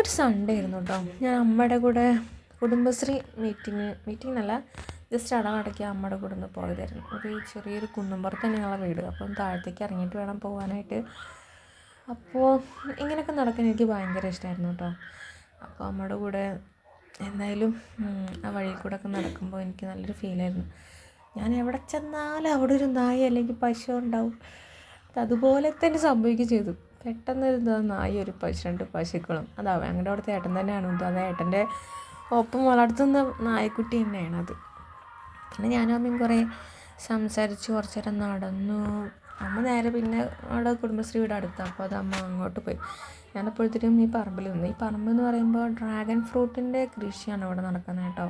ഇന്നൊരു സൺഡേ ആയിരുന്നു കേട്ടോ. ഞാൻ അമ്മയുടെ കൂടെ കുടുംബശ്രീ മീറ്റിംഗ് എന്നല്ല, ജസ്റ്റ് അടവടയ്ക്ക് അമ്മയുടെ കൂടെ ഒന്ന് പോയതായിരുന്നു. ഒരു ചെറിയൊരു കുന്നുംപുറത്ത് തന്നെയുള്ള വീട്. അപ്പം താഴത്തേക്ക് ഇറങ്ങിയിട്ട് വേണം പോകാനായിട്ട്. അപ്പോൾ ഇങ്ങനെയൊക്കെ നടക്കാൻ എനിക്ക് ഭയങ്കര ഇഷ്ടമായിരുന്നു കേട്ടോ. അപ്പോൾ അമ്മയുടെ കൂടെ എന്തായാലും ആ വഴിയിൽ കൂടെ ഒക്കെ നടക്കുമ്പോൾ എനിക്ക് നല്ലൊരു ഫീലായിരുന്നു. ഞാൻ എവിടെ ചെന്നാലും അവിടെ ഒരു നായ അല്ലെങ്കിൽ പശു ഉണ്ടാവും. അതുപോലെ തന്നെ സംഭവിക്കുകയും ചെയ്തു. പെട്ടെന്ന് നായി ഒരു പശു, 2 പശുക്കളും. അതാവും ഞങ്ങളുടെ അവിടുത്തെ ഏട്ടൻ തന്നെയാണ് ഇത്. അത് ഏട്ടൻ്റെ ഒപ്പം വളർത്തുന്ന നായക്കുട്ടി തന്നെയാണ് അത്. പിന്നെ ഞാനും അമ്മയും കുറേ സംസാരിച്ച് കുറച്ച് നേരം നടന്നു. അമ്മ നേരെ പിന്നെ അവിടെ കുടുംബശ്രീ വീട് അടുത്താണ്. അപ്പോൾ അത് അമ്മ അങ്ങോട്ട് പോയി. ഞാനപ്പോഴത്തേക്കും ഈ പറമ്പിൽ നിന്ന്. ഈ പറമ്പെന്ന് പറയുമ്പോൾ ഡ്രാഗൺ ഫ്രൂട്ടിൻ്റെ കൃഷിയാണ് ഇവിടെ നടക്കുന്നത് കേട്ടോ.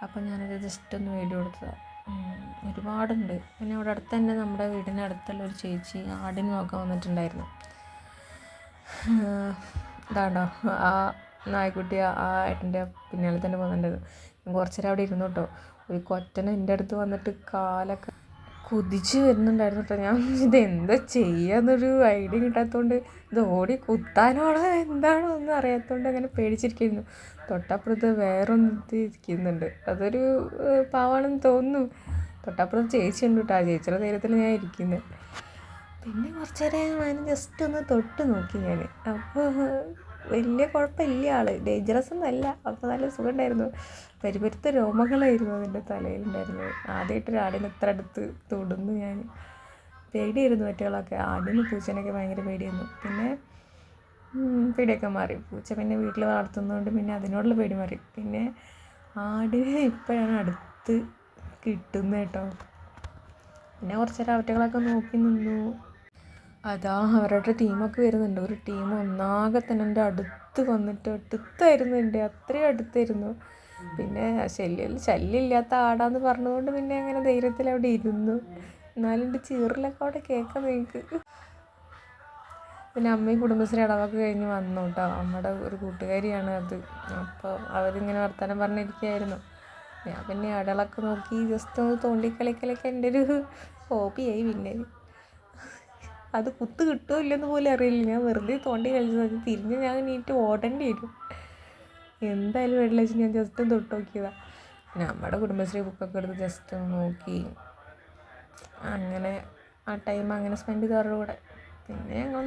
അപ്പം ഞാനത് ജസ്റ്റ് ഒന്ന് വീഡിയോ എടുത്തതാണ്. ഒരുപാടുണ്ട്. പിന്നെ അവിടെ അടുത്ത് തന്നെ നമ്മുടെ വീടിൻ്റെ അടുത്തുള്ള ഒരു ചേച്ചി ആടിന് നോക്കാൻ വന്നിട്ടുണ്ടായിരുന്നു. ഇതാണ്ടോ ആ നായ്ക്കുട്ടി ആ ഏട്ടൻ്റെ പിന്നാലെ തന്നെ പോകുന്നുണ്ടായിരുന്നു. കുറച്ച് നേരം അവിടെ ഇരുന്നു കേട്ടോ. ഒരു കൊറ്റന് എൻ്റെ അടുത്ത് വന്നിട്ട് കാലൊക്കെ കുതിച്ച് വരുന്നുണ്ടായിരുന്നു കേട്ടോ. ഞാൻ ഇതെന്താ ചെയ്യാന്നൊരു ഐഡിയ കിട്ടാത്തതുകൊണ്ട് ഇത് ഓടി കുത്താനാണോ എന്താണോ ഒന്നും അറിയാത്തതുകൊണ്ട് അങ്ങനെ പേടിച്ചിരിക്കുന്നു. തൊട്ടപ്പുറത്ത് വേറൊന്ന് ഇരിക്കുന്നുണ്ട്. അതൊരു പാവാണെന്ന് തോന്നുന്നു. തൊട്ടപ്പുറത്ത് ചേച്ചി ഉണ്ട് കേട്ടോ. ആ ചേച്ചിയുടെ ധൈര്യത്തിൽ ഞാൻ ഇരിക്കുന്നത്. പിന്നെ കുറച്ച് നേരം ഞാൻ ജസ്റ്റ് ഒന്ന് തൊട്ട് നോക്കി ഞാൻ. അപ്പോൾ വലിയ കുഴപ്പമില്ല, ആൾ ഡേഞ്ചറസ് ഒന്നുമല്ല. അപ്പോൾ നല്ല സുഖം ഉണ്ടായിരുന്നു. പരിപരുത്ത രോമങ്ങളായിരുന്നു അതിൻ്റെ തലയിലുണ്ടായിരുന്നത്. ആദ്യമായിട്ട് ഒരാടിന് ഇത്ര അടുത്ത് തൊടുന്നു ഞാൻ. പേടിയായിരുന്നു മറ്റുകളൊക്കെ. ആടിനും പൂച്ചേനൊക്കെ ഭയങ്കര പേടിയായിരുന്നു. പിന്നെ പേടിയൊക്കെ മാറി. പൂച്ച പിന്നെ വീട്ടിൽ വളർത്തുന്നതുകൊണ്ട് പിന്നെ അതിനോടുള്ള പേടി മാറി. പിന്നെ ആടിനെ ഇപ്പോഴാണ് അടുത്ത് കിട്ടുന്നത് കേട്ടോ. പിന്നെ കുറച്ച് നേരം അവറ്റകളൊക്കെ നോക്കി നിന്നു. അതാ അവരുടെ ടീമൊക്കെ വരുന്നുണ്ട്. ഒരു ടീം ഒന്നാകെ തന്നെ എൻ്റെ അടുത്ത് വന്നിട്ട് അടുത്തായിരുന്നു, എൻ്റെ അത്രയും അടുത്തായിരുന്നു. പിന്നെ ശല്യമില്ലാത്ത ആടാന്ന് പറഞ്ഞതുകൊണ്ട് പിന്നെ അങ്ങനെ ധൈര്യത്തിൽ അവിടെ ഇരുന്നു. എന്നാലും എൻ്റെ ചീറിലൊക്കെ അവിടെ കേൾക്കാം നിങ്ങൾക്ക്. പിന്നെ അമ്മയും കുടുംബശ്രീ അടവൊക്കെ കഴിഞ്ഞ് വന്നു കേട്ടോ. അമ്മയുടെ ഒരു കൂട്ടുകാരിയാണ് അത്. അപ്പോൾ അവരിങ്ങനെ വർത്തമാനം പറഞ്ഞിരിക്കുകയായിരുന്നു. ഞാൻ പിന്നെ ആടുകളൊക്കെ നോക്കി ജസ്റ്റ് ഒന്ന് തോണ്ടിക്കളിക്കലൊക്കെ എൻ്റെ ഒരു ഹോബിയായി. പിന്നെ അത് കുത്ത് കിട്ടുമോ ഇല്ലെന്ന് പോലും അറിയില്ല. ഞാൻ വെറുതെ തോണ്ടി കളിച്ചത്. അത് തിരിഞ്ഞ് ഞാൻ നീറ്റ് ഓടേണ്ടി വരും. എന്തായാലും വെള്ളം വെച്ച് ഞാൻ ജസ്റ്റ് ഒന്ന് തൊട്ട് നോക്കിയതാണ്. പിന്നെ നമ്മുടെ കുടുംബശ്രീ ബുക്കൊക്കെ എടുത്ത് ജസ്റ്റ് ഒന്ന് നോക്കി. അങ്ങനെ ആ ടൈം അങ്ങനെ സ്പെൻഡ് ചെയ്തവരുടെ കൂടെ. പിന്നെ ഞങ്ങൾ